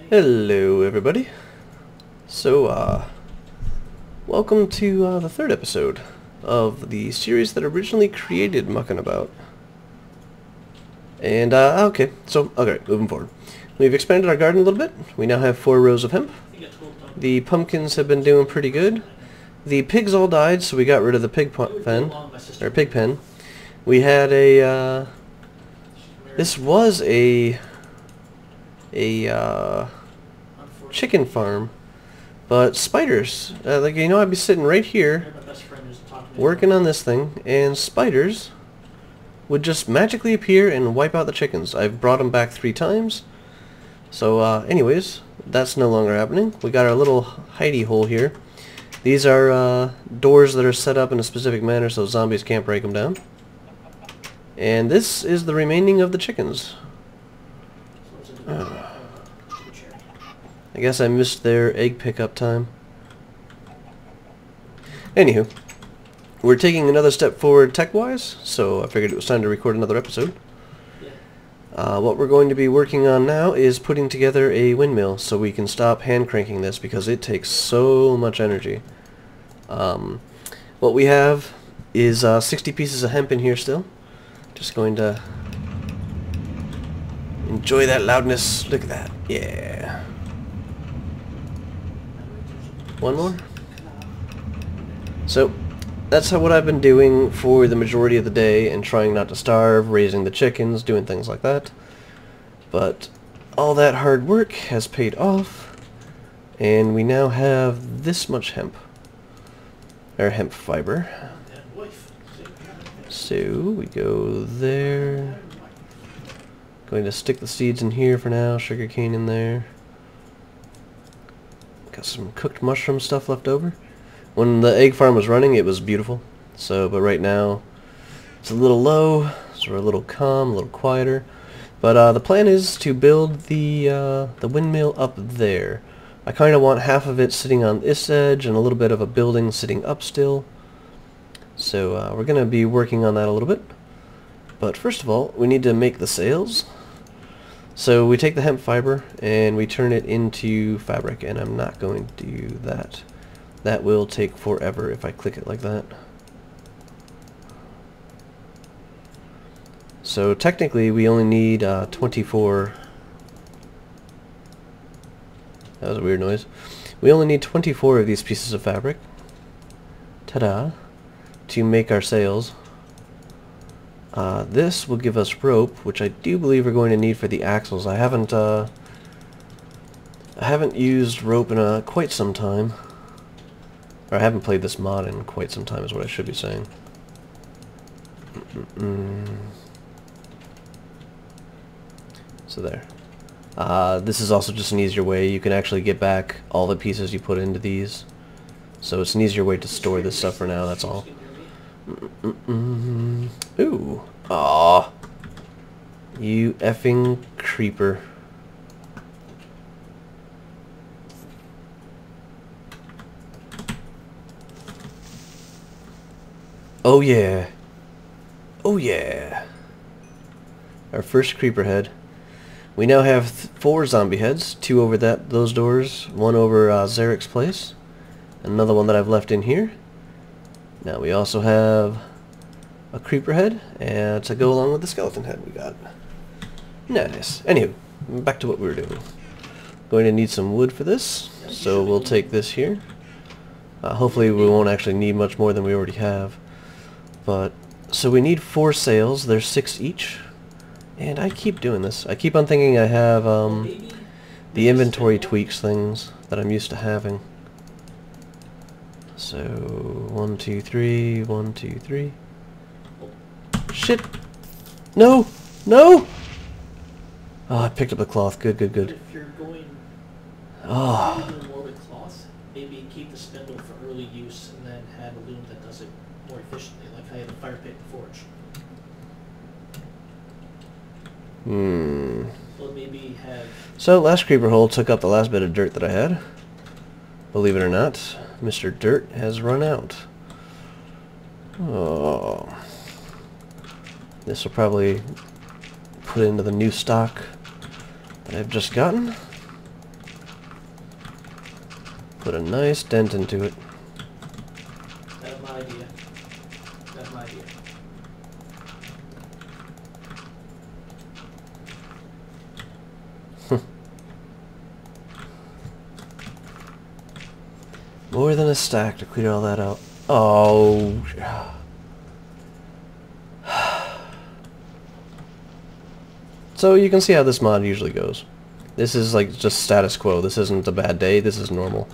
Hello everybody. Welcome to the third episode of the series that originally created Muckin about. And, okay, moving forward. We've expanded our garden a little bit. We now have 4 rows of hemp. The pumpkins have been doing pretty good. The pigs all died, so we got rid of the pig pen. We had a, this was a chicken farm, but spiders, I'd be sitting right here working on this thing, and spiders would just magically appear and wipe out the chickens. I've brought them back 3 times, so anyways, that's no longer happening. We got our little hidey hole here. These are doors that are set up in a specific manner so zombies can't break them down. And this is the remaining of the chickens. I guess I missed their egg pickup time. Anywho, we're taking another step forward tech-wise, so I figured it was time to record another episode. What we're going to be working on now is putting together a windmill so we can stop hand cranking this because it takes so much energy. What we have is 60 pieces of hemp in here still. Just going to enjoy that loudness. Look at that. Yeah. One more. So that's what I've been doing for the majority of the day, and trying not to starve, raising the chickens, doing things like that. But all that hard work has paid off, and we now have this much hemp, or hemp fiber. So we go there. Going to stick the seeds in here for now, sugarcane in there. Got some cooked mushroom stuff left over. When the egg farm was running, it was beautiful. But right now, it's a little low, so we're a little calm, a little quieter. But the plan is to build the windmill up there. I kind of want half of it sitting on this edge and a little bit of a building sitting up still. So we're going to be working on that a little bit. But first of all, we need to make the sails. So we take the hemp fiber and we turn it into fabric, and I'm not going to do that. That will take forever if I click it like that. So technically we only need 24. That was a weird noise. We only need 24 of these pieces of fabric. Ta-da! To make our sails. This will give us rope, which I do believe we're going to need for the axles. I haven't used rope in quite some time. Or I haven't played this mod in quite some time is what I should be saying. So there. This is also just an easier way. You can actually get back all the pieces you put into these. So it's an easier way to store this stuff for now, that's all. Ooh. Aw. You effing creeper. Oh yeah. Oh yeah. Our first creeper head. We now have 4 zombie heads. 2 over those doors. 1 over Zarek's place. Another one that I've left in here. Now we also have a creeper head, and to go along with the skeleton head we got. Nice. Anywho, back to what we were doing. Going to need some wood for this, so we'll take this here. Hopefully we won't actually need much more than we already have. But so we need 4 sails. There's 6 each. And I keep doing this. I keep on thinking I have the inventory tweaks things that I'm used to having. So 1, 2, 3, 1, 2, 3. Shit! No! No! Oh, I picked up the cloth. Good, good, good. If you're going oh. more with cloth, maybe keep the spindle for early use and then have a loom that does it more efficiently, like I had a fire pit and forge. Or maybe have... So, last creeper hole took up the last bit of dirt that I had. Believe it or not, Mr. Dirt has run out. Oh. This will probably put into the new stock that I've just gotten. Put a nice dent into it. That's my idea. That's my idea. More than a stack to clear all that out. Oh. So you can see how this mod usually goes. This is like just status quo. This isn't a bad day. This is normal.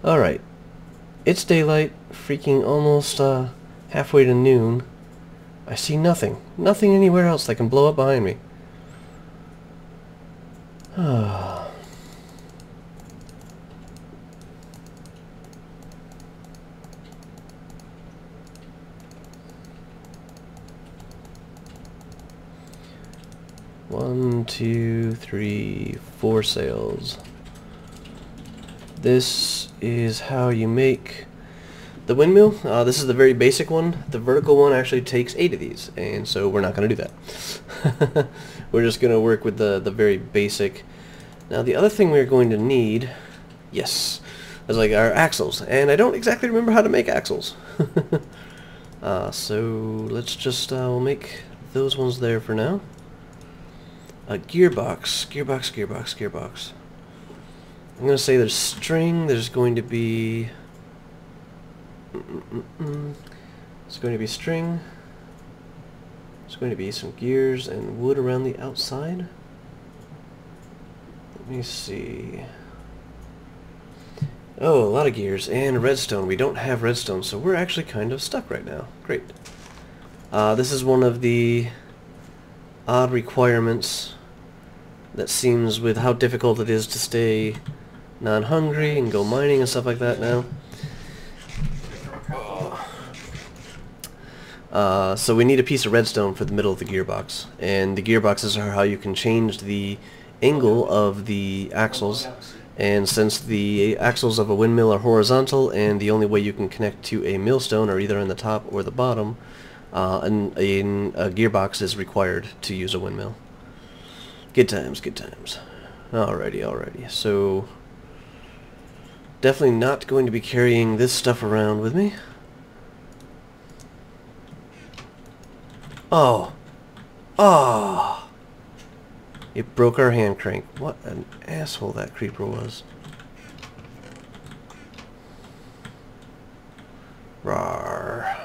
Alright. It's daylight, freaking almost halfway to noon. I see nothing. Nothing anywhere else that can blow up behind me. One, two, three, 4 sails. This is how you make the windmill. This is the very basic one. The vertical one actually takes 8 of these, and so we're not going to do that. We're just going to work with the very basic. Now the other thing we're going to need, yes, is like our axles, and I don't exactly remember how to make axles. So let's just we'll make those ones there for now. A gearbox. I'm going to say there's string, there's going to be... It's going to be string, there's going to be some gears and wood around the outside. Let me see... Oh, a lot of gears and redstone. We don't have redstone, so we're actually kind of stuck right now. Great. This is one of the odd requirements that seems with how difficult it is to stay non-hungry and go mining and stuff like that now. So we need a piece of redstone for the middle of the gearbox, and the gearboxes are how you can change the angle of the axles, and since the axles of a windmill are horizontal and the only way you can connect to a millstone are either in the top or the bottom, and a gearbox is required to use a windmill. Good times, good times. Alrighty. So definitely not going to be carrying this stuff around with me. Oh! It broke our hand crank. What an asshole that creeper was. Rawr.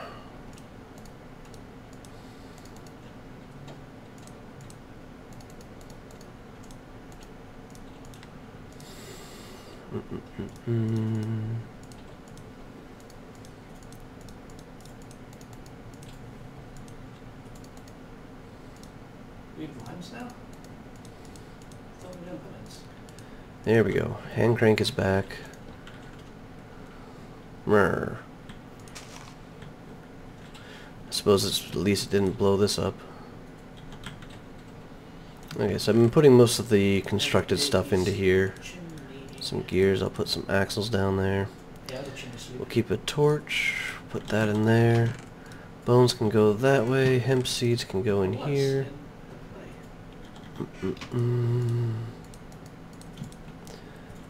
We have lines now? I thought we had lines. There we go. Hand crank is back. Mrr. I suppose at least it didn't blow this up. Okay, so I've been putting most of the constructed stuff into here. Some gears, I'll put some axles down there. We'll keep a torch, put that in there. Bones can go that way, hemp seeds can go in here.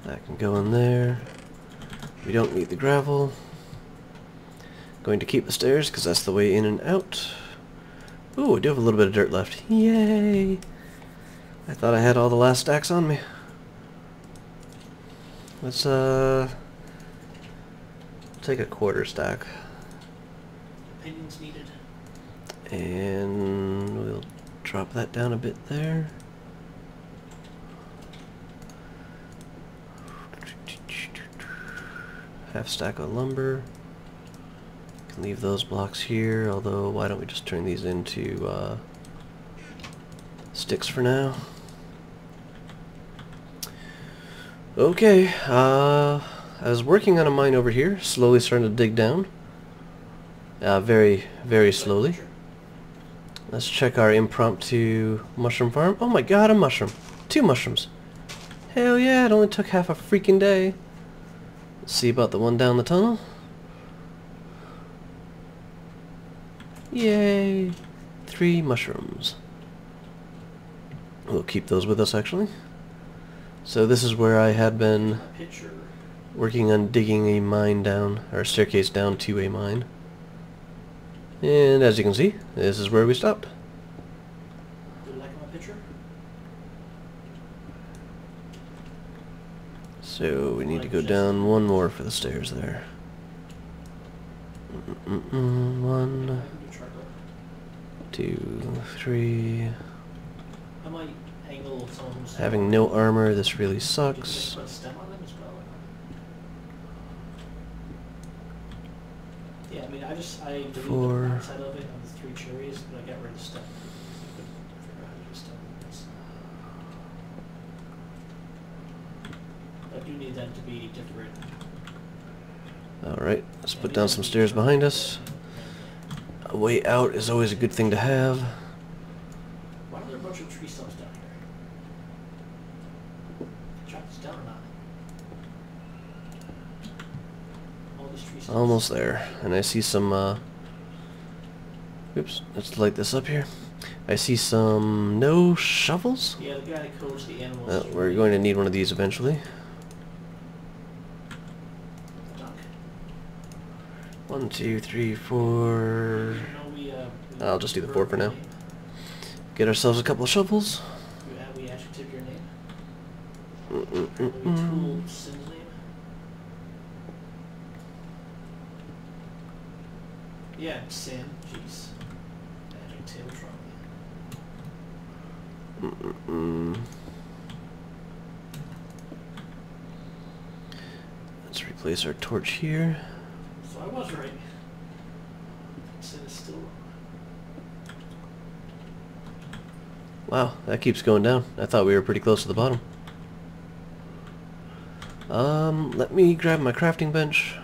That can go in there. We don't need the gravel. Going to keep the stairs because that's the way in and out. Ooh, I do have a little bit of dirt left. Yay! I thought I had all the last stacks on me. Let's take a quarter stack. Opinions needed. And we'll drop that down a bit there. Half stack of lumber. Can leave those blocks here, although why don't we just turn these into sticks for now. Okay, I was working on a mine over here, slowly starting to dig down. Very, very slowly. Let's check our impromptu mushroom farm. Oh my god, a mushroom. 2 mushrooms. Hell yeah, it only took half a freaking day. Let's see about the one down the tunnel. Yay! 3 mushrooms. We'll keep those with us, actually. So this is where I had been Picture. working on digging a mine down, or a staircase down to a mine. And as you can see, this is where we stopped. Do you like my picture? So we need to go down one more for the stairs there. 1, 2, 3. I might angle some of them. Having no armor, this really Did you sucks. put a stem on them as well? Yeah, I mean, I deleted the 4. outside of it on the 3 cherries, but I got rid of the stem. I couldn't figure out how to do stem on this. I do need them to be different. Alright, let's put down some stairs behind us. A way out is always a good thing to have. Why are there a bunch of tree stumps down here? Chop this down or not? All these tree stumps. Almost there. And I see some, oops, let's light this up here. I see some no shovels? Yeah, the guy that coached the animals. Well, we're going to need one of these eventually. Duck. 1, 2, 3, 4. I'll just do the 4 for now. Get ourselves a couple of shovels. We actually took your name. Tool Sin's name. Yeah, Sin. Jeez. Magic table trouble. Let's replace our torch here. So I was right. Sin is still wrong. Wow, that keeps going down. I thought we were pretty close to the bottom. Let me grab my crafting bench.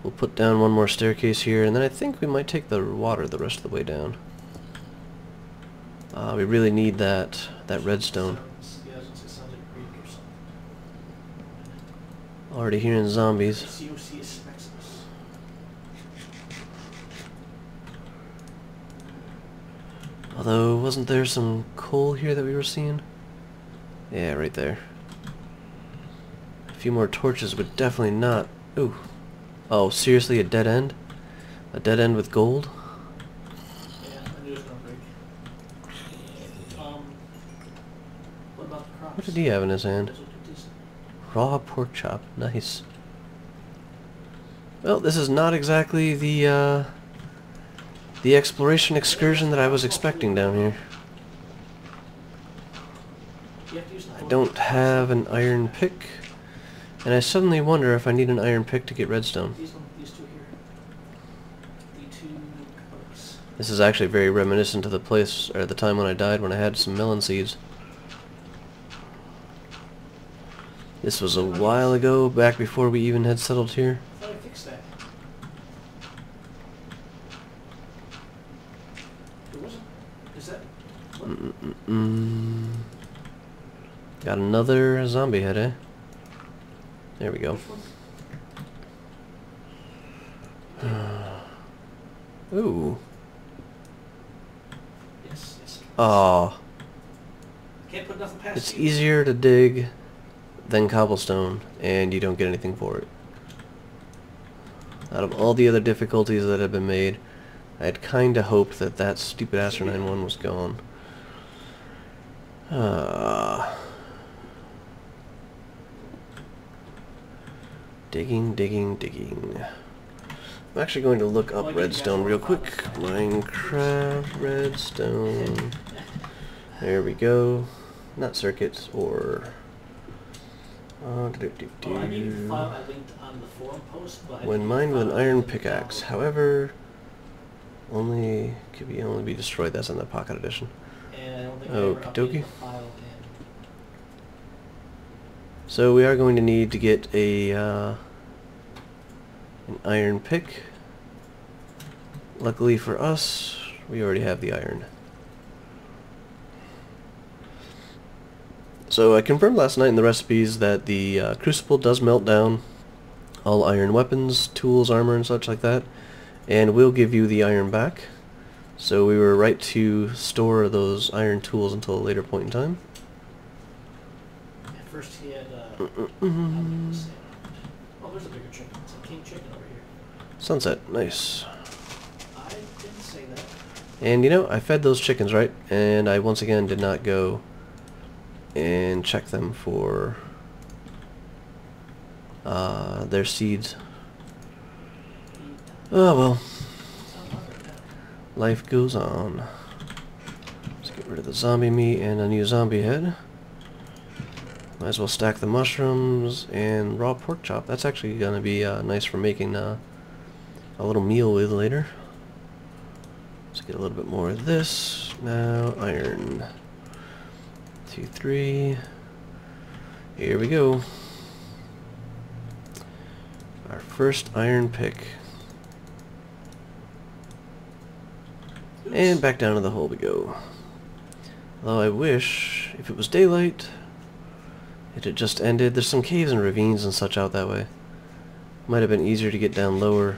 We'll put down one more staircase here, and then I think we might take the water the rest of the way down. We really need that redstone. Yeah, I was gonna say sounds like Greek or something. Already hearing zombies. COC is Maximus. Although, wasn't there some coal here that we were seeing? Yeah, right there. A few more torches would definitely not... Ooh. Oh, seriously, a dead end? A dead end with gold? Yeah, I knew it was gonna break. What about the crops? What did he have in his hand? Those look decent. Raw pork chop. Nice. Well, this is not exactly the exploration excursion that I was expecting down here. You have to use the I don't have an iron pick, and I suddenly wonder if I need an iron pick to get redstone. These two here. The 2 hooks. This is actually very reminiscent of the place, or the time when I died when I had some melon seeds. This was a while ago, back before we even had settled here. I thought I fixed that. It wasn't. Is that? What? Got another zombie head, eh? There we go. Which one? Ooh. Yes. Aw. Can't put nothing past It's you. easier to dig than cobblestone, and you don't get anything for it. Out of all the other difficulties that have been made, I had kinda hoped that that stupid Acerine one was gone. Digging. I'm actually going to look up redstone real quick. Minecraft redstone. There we go. Not circuits, or... Well, I need the file I linked on the forum post, but When mined with an iron pickaxe, however, only be destroyed. That's in the Pocket Edition. And I don't think I ever Okie updated dokie. the file in. So we are going to need to get a an iron pick. Luckily for us, we already have the iron. So I confirmed last night in the recipes that the crucible does melt down all iron weapons, tools, armor, and such like that, and will give you the iron back. So we were right to store those iron tools until a later point in time. At first he had, oh, there's a bigger chicken. It's a king chicken over here. Sunset, nice. I didn't say that. And you know, I fed those chickens, right? And I once again did not go and check them for their seeds. Oh well. Life goes on. Let's get rid of the zombie meat and a new zombie head. Might as well stack the mushrooms and raw pork chop. That's actually going to be nice for making a little meal with later. Let's get a little bit more of this. Now, iron. 2, 3. Here we go. Our first iron pick. And back down to the hole we go. Although I wish, if it was daylight, it had just ended. There's some caves and ravines and such out that way. Might have been easier to get down lower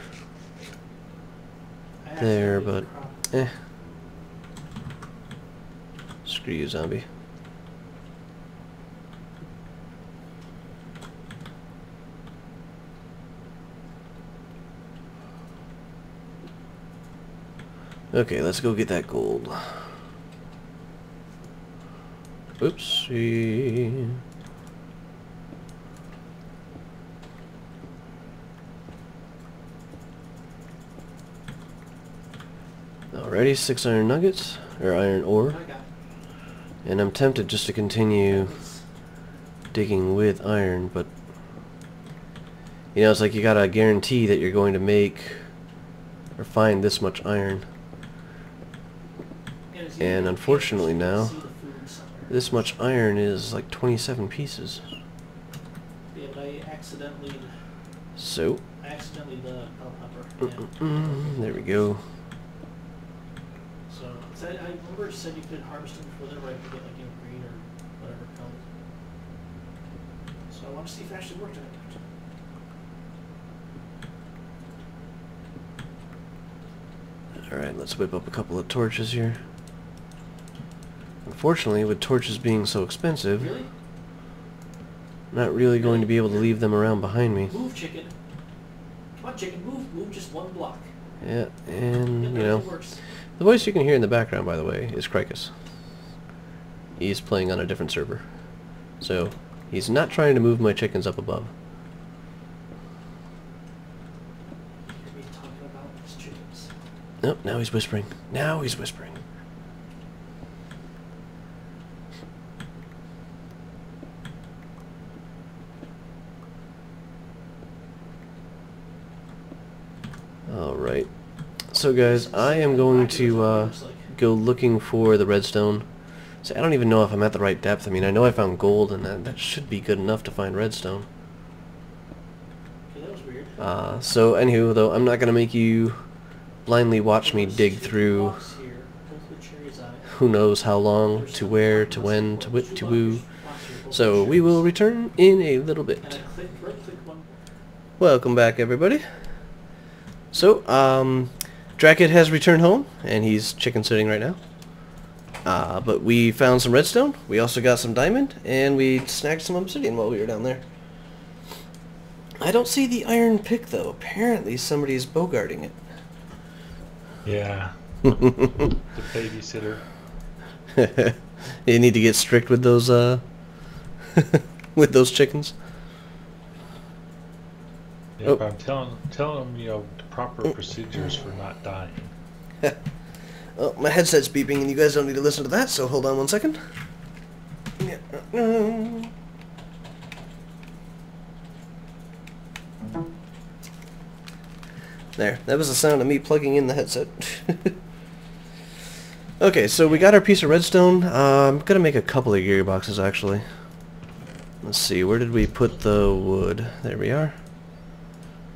there, but eh. Screw you, zombie. Okay, let's go get that gold. Oopsie. Alrighty, 6 iron nuggets, or iron ore. And I'm tempted just to continue digging with iron, but you know, it's like you gotta guarantee that you're going to make or find this much iron. And unfortunately now, this much iron is like 27 pieces. Yeah, but I accidentally... So... I accidentally the bell pepper. There we go. So, I remember it said you could harvest them before they're ripe to get like in green or whatever color. So I want to see if it actually worked or not. Alright, let's whip up a couple of torches here. Unfortunately, with torches being so expensive, really? I'm not really going to be able to leave them around behind me. Move, chicken. Come on, chicken, move. Move just one block. Yeah, and, you know, works. the voice you can hear in the background, by the way, is Crysyn. He's playing on a different server. So, he's not trying to move my chickens up above. You hear me talking about his chickens. Nope, now he's whispering. Now he's whispering. Alright. So guys, I am going to go looking for the redstone. See, I don't even know if I'm at the right depth. I mean, I know I found gold, and that should be good enough to find redstone. Okay, that was weird. So anywho, though, I'm not going to make you blindly watch me dig through who knows how long, to where, to when, to whip, to woo. So we will return in a little bit. Welcome back, everybody. So, Drackett has returned home, and he's chicken sitting right now. But we found some redstone, we also got some diamond, and we snagged some obsidian while we were down there. I don't see the iron pick, though. Apparently somebody's bogarting it. Yeah. The babysitter. You need to get strict with those, with those chickens. Yeah, oh. But I'm telling them, you know, the proper procedures for not dying. Oh, my headset's beeping and you guys don't need to listen to that, so hold on one second. There, that was the sound of me plugging in the headset. Okay, so we got our piece of redstone. I'm gonna make a couple of gearboxes actually. Let's see, where did we put the wood? There we are.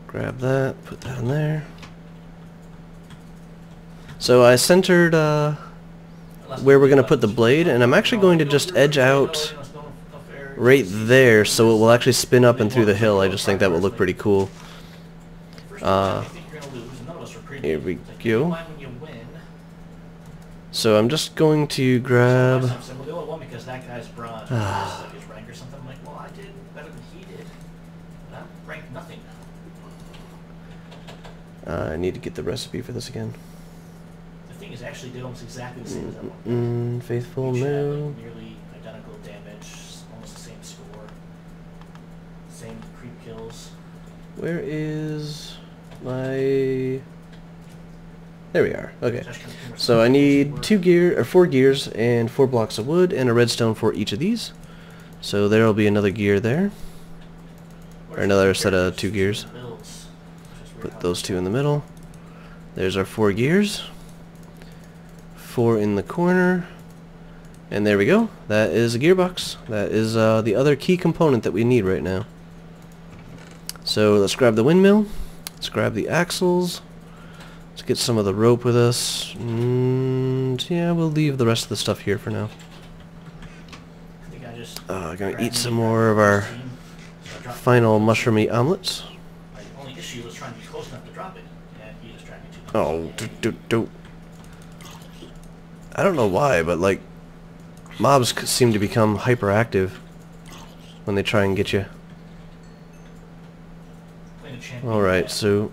Grab that, put that in there. So I centered where we're going to put the blade, and I'm actually going to just edge out right there, so it will actually spin up and through the hill. I just think that would look pretty cool. Here we go. So I'm just going to grab... Well, the only one because that guy's bronze, like his rank or something. I'm like, well, I did better than he did. But I'm ranked nothing. I need to get the recipe for this again. The thing is, actually did almost exactly the same as that one. Faithful, Each had, no. like, nearly identical damage, almost the same score, same creep kills. Where is my... There we are. Okay. So I need 4 gears and 4 blocks of wood and a redstone for each of these. So there'll be another gear there. Or another set of 2 gears. Put those 2 in the middle. There's our 4 gears. 4 in the corner. And there we go. That is a gearbox. That is the other key component that we need right now. So let's grab the windmill. Let's grab the axles. Let's get some of the rope with us. And yeah, we'll leave the rest of the stuff here for now. I'm gonna eat some more of our final mushroomy omelets. My only issue was trying to be close enough to drop it, and he just tried me too Oh, close. I don't know why, but like mobs seem to become hyperactive when they try and get you. Alright, so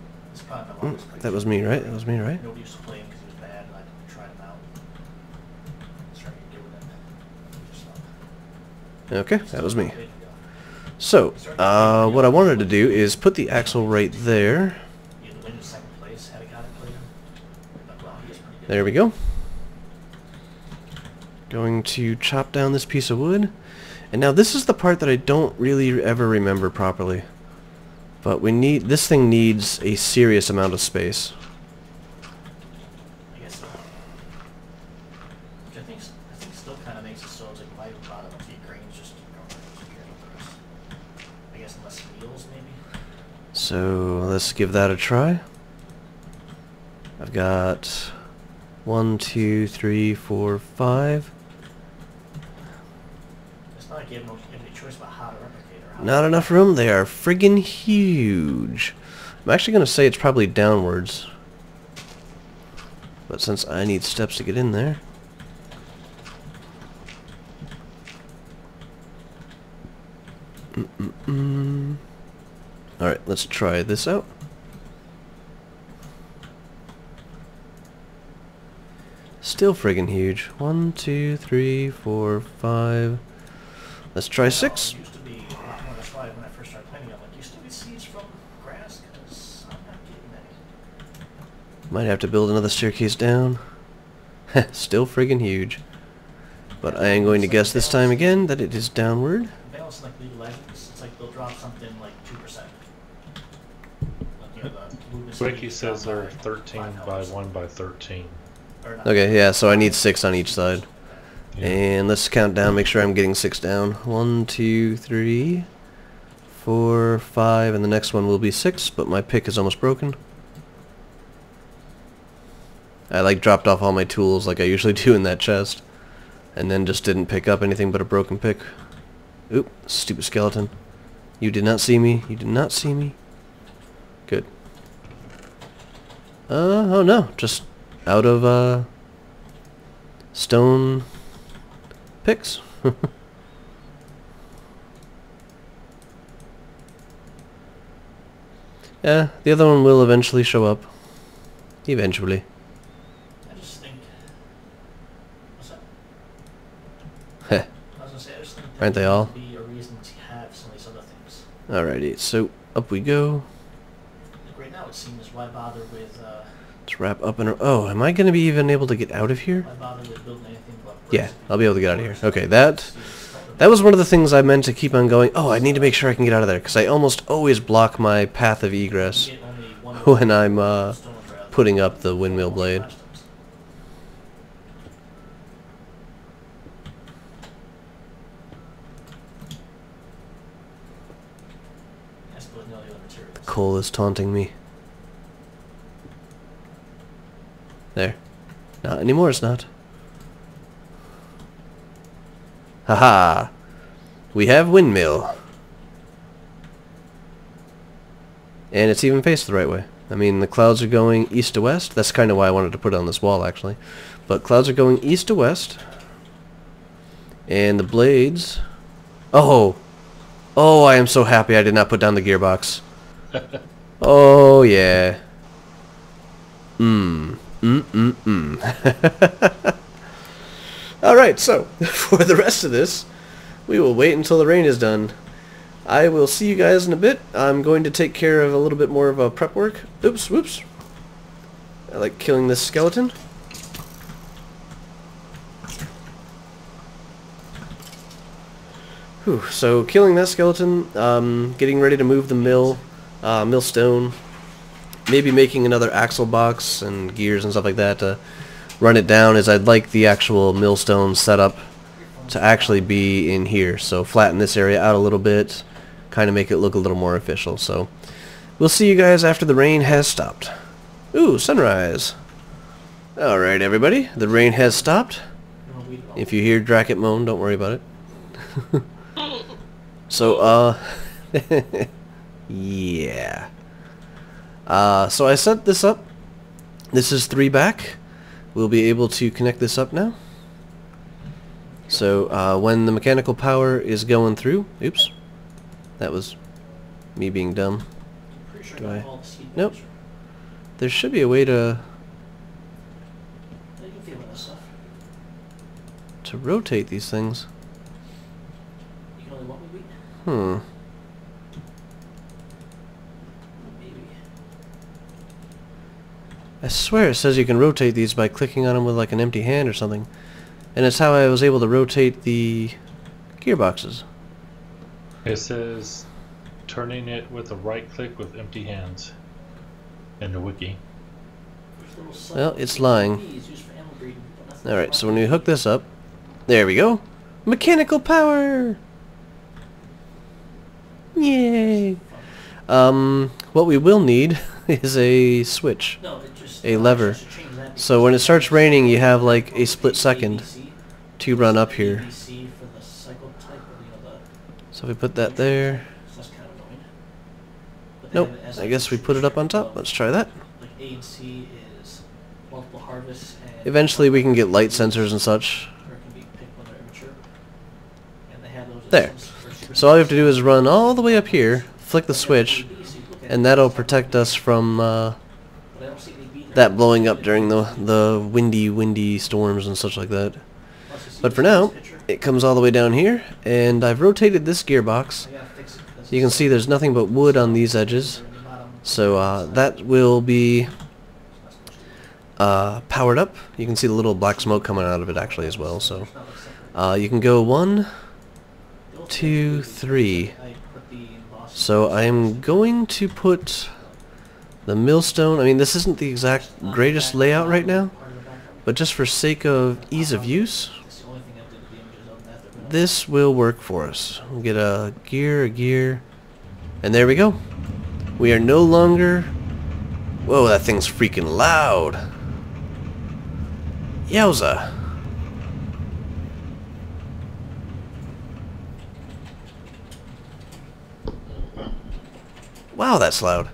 that was me, right? That was me, right? Nobody used to play him because he was bad, and I tried him out. Started to get with him. Okay, that was me. So, what I wanted to do is put the axle right there. There we go. Going to chop down this piece of wood. And now this is the part that I don't really ever remember properly. But this thing needs a serious amount of space. I guess so. Which I think still kind of makes it so it's like light bottom of the grains just I guess less wheels maybe. So let's give that a try. I've got 1, 2, 3, 4, 5. It's not like you have any choice about how to replicate or how Not enough room. They are friggin' huge. I'm actually going to say it's probably downwards. But since I need steps to get in there. Alright, let's try this out. Still friggin' huge. 1, 2, 3, 4, 5. Let's try 6. Used to be a lot more. That's why when I first started playing, I'm like, you still get seeds from grass? Because I'm not getting any. Might have to build another staircase down. Still friggin' huge. But I am going to guess this time again that it is downward. Balance like League of Legends, it's like they'll drop something like 2%. Like, Wiki says they're 13 by 1 by 13. Okay, yeah, so I need 6 on each side. Yeah. And let's count down, make sure I'm getting 6 down. 1, 2, 3, 4, 5, and the next one will be 6, but my pick is almost broken. I like dropped off all my tools like I usually do in that chest. And then just didn't pick up anything but a broken pick. Oop, stupid skeleton. You did not see me. You did not see me. Good. Oh no, just out of stone picks. Yeah, the other one will eventually show up. Eventually. I just think... What's that? Heh. I was gonna say, I just think Aren't they all? be a reason to have some of these other things. Alrighty, so up we go. Like right now it seems, why bother with... Let's wrap up and... Oh, am I going to be even able to get out of here? why bother with building anything but... Yeah, I'll be able to get out of here. Okay, that was one of the things I meant to keep on going. Oh, I need to make sure I can get out of there, because I almost always block my path of egress when I'm putting up the windmill blade. The coal is taunting me. There. Not anymore, it's not. Haha! we have windmill. And it's even faced the right way. I mean, the clouds are going east to west. That's kind of why I wanted to put it on this wall, actually. But clouds are going east to west. And the blades... Oh! Oh, I am so happy I did not put down the gearbox. Oh, yeah. Alright, so, for the rest of this, we will wait until the rain is done. I will see you guys in a bit. I'm going to take care of a little bit more of a prep work. Oops, whoops. I like killing this skeleton. Whew, so killing that skeleton, getting ready to move the millstone, maybe making another axle box and gears and stuff like that to run it down, as I'd like the actual millstone setup to actually be in here. So flatten this area out a little bit, kind of make it look a little more official. So we'll see you guys after the rain has stopped. Ooh, sunrise. Alright everybody, the rain has stopped. If you hear Dracket moan, don't worry about it. So, yeah. So I set this up. This is 3 back. We'll be able to connect this up now. So, when the mechanical power is going through... Oops. That was me being dumb. Do I? Nope. There should be a way to rotate these things. Hmm. I swear it says you can rotate these by clicking on them with like an empty hand or something. And it's how I was able to rotate the gearboxes. It says turning it with a right click with empty hands in the wiki. Well, it's lying. Alright, so when we hook this up, there we go. Mechanical power! Yay! What we will need is a switch. A lever. So when it starts raining, you have like a split second to run up here. So we put that there. Nope, I guess we put it up on top. Let's try that. Eventually we can get light sensors and such. There. So all you have to do is run all the way up here, flick the switch, and that'll protect us from that blowing up during the windy storms and such like that. But for now, it comes all the way down here, and I've rotated this gearbox. You can see there's nothing but wood on these edges, so that will be powered up. You can see the little black smoke coming out of it actually as well. So you can go 1, 2, 3. So I am going to put the millstone. I mean, this isn't the exact greatest layout right now, but just for sake of ease of use, this will work for us. We'll get a gear, and there we go. We are no longer... Whoa, that thing's freaking loud. Yowza. Wow, that's loud.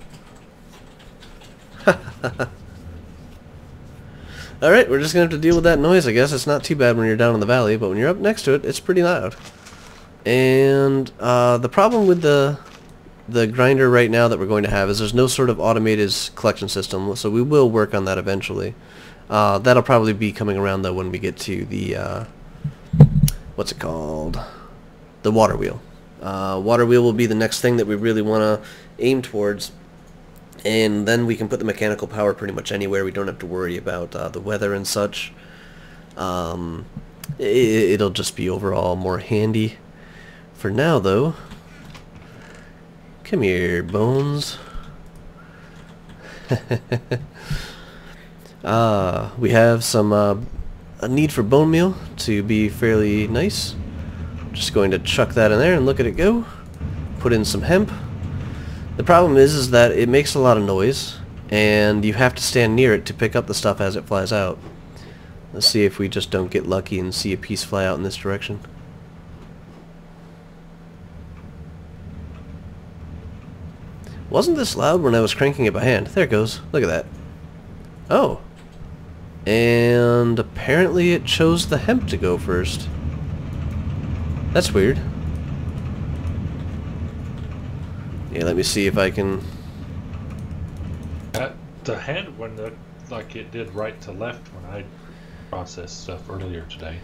Alright, we're just going to have to deal with that noise, I guess. It's not too bad when you're down in the valley, but when you're up next to it, it's pretty loud. And the problem with the grinder right now that we're going to have is there's no sort of automated collection system, so we will work on that eventually. That'll probably be coming around, though, when we get to the, what's it called? The water wheel. Water wheel will be the next thing that we really want to aim towards. And then we can put the mechanical power pretty much anywhere. We don't have to worry about the weather and such. It'll just be overall more handy. For now, though, come here, Bones. We have some a need for bone meal to be fairly nice. Just going to chuck that in there and look at it go. Put in some hemp. The problem is that it makes a lot of noise, and you have to stand near it to pick up the stuff as it flies out. Let's see if we just don't get lucky and see a piece fly out in this direction. Wasn't this loud when I was cranking it by hand? There it goes. Look at that. Oh. And apparently it chose the hemp to go first. That's weird. Yeah, let me see if I can... The hand one looked like it did right to left when I processed stuff earlier today.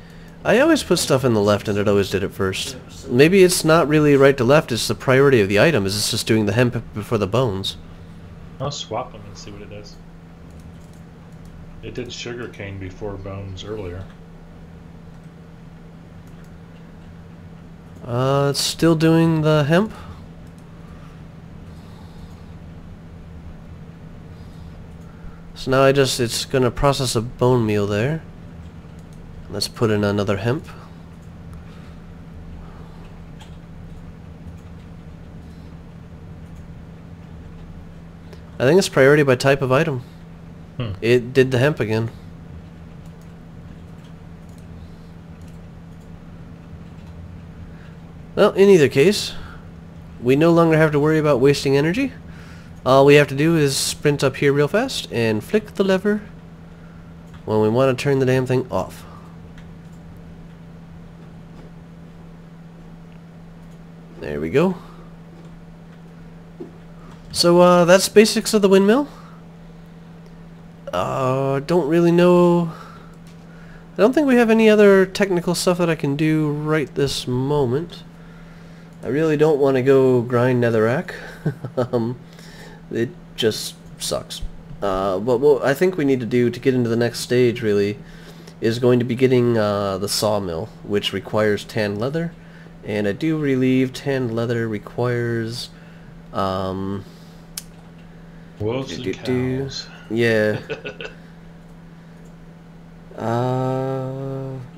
I always put stuff in the left and it always did it first. Maybe it's not really right to left, it's the priority of the item, is it's just doing the hemp before the bones. I'll swap them and see what it does. It did sugarcane before bones earlier. It's still doing the hemp. So now it's gonna process a bone meal there. Let's put in another hemp. I think it's priority by type of item. It did the hemp again. Well, in either case, we no longer have to worry about wasting energy. All we have to do is sprint up here real fast and flick the lever when we want to turn the damn thing off. There we go. So that's basics of the windmill. Don't really know. I don't think we have any other technical stuff that I can do right this moment. I really don't want to go grind netherrack. It just sucks. But what I think we need to do to get into the next stage really is going to be getting the sawmill, which requires tanned leather. And I do believe tanned leather requires wolves and cows. Yeah.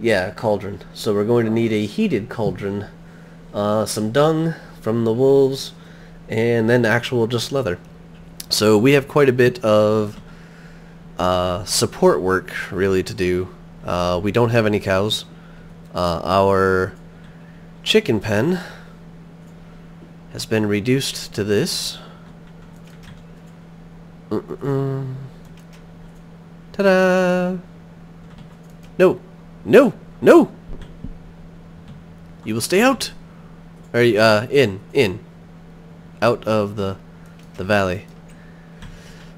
Yeah, cauldron. So we're going to need a heated cauldron, some dung from the wolves, and then actual just leather. So we have quite a bit of support work really to do. We don't have any cows. Our chicken pen has been reduced to this. Ta-da! No! No! No! You will stay out! Or, in. Out of the valley.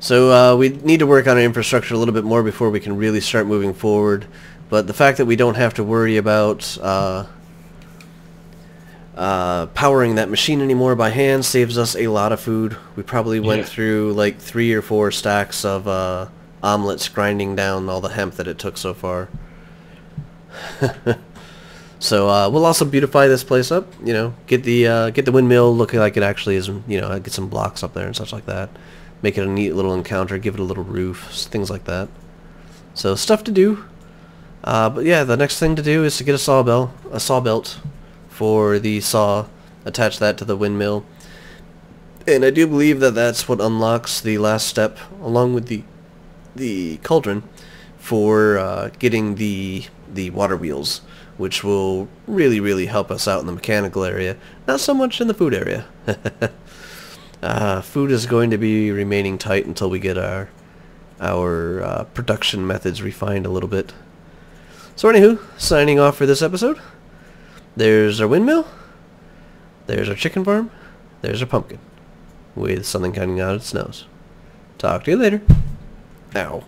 So, we need to work on our infrastructure a little bit more before we can really start moving forward. But the fact that we don't have to worry about, powering that machine anymore by hand saves us a lot of food. We probably went through like 3 or 4 stacks of omelets grinding down all the hemp that it took so far. So we'll also beautify this place up, you know, get the windmill looking like it actually is, you know, get some blocks up there and such like that. Make it a neat little encounter, give it a little roof, things like that. So stuff to do. But yeah, the next thing to do is to get a saw belt for the saw, attach that to the windmill. And I do believe that that's what unlocks the last step, along with the cauldron, for getting the water wheels, which will really help us out in the mechanical area, not so much in the food area. Food is going to be remaining tight until we get our production methods refined a little bit. So anywho, signing off for this episode. There's our windmill, there's our chicken farm, there's our pumpkin, with something coming out of its nose. Talk to you later. Ow.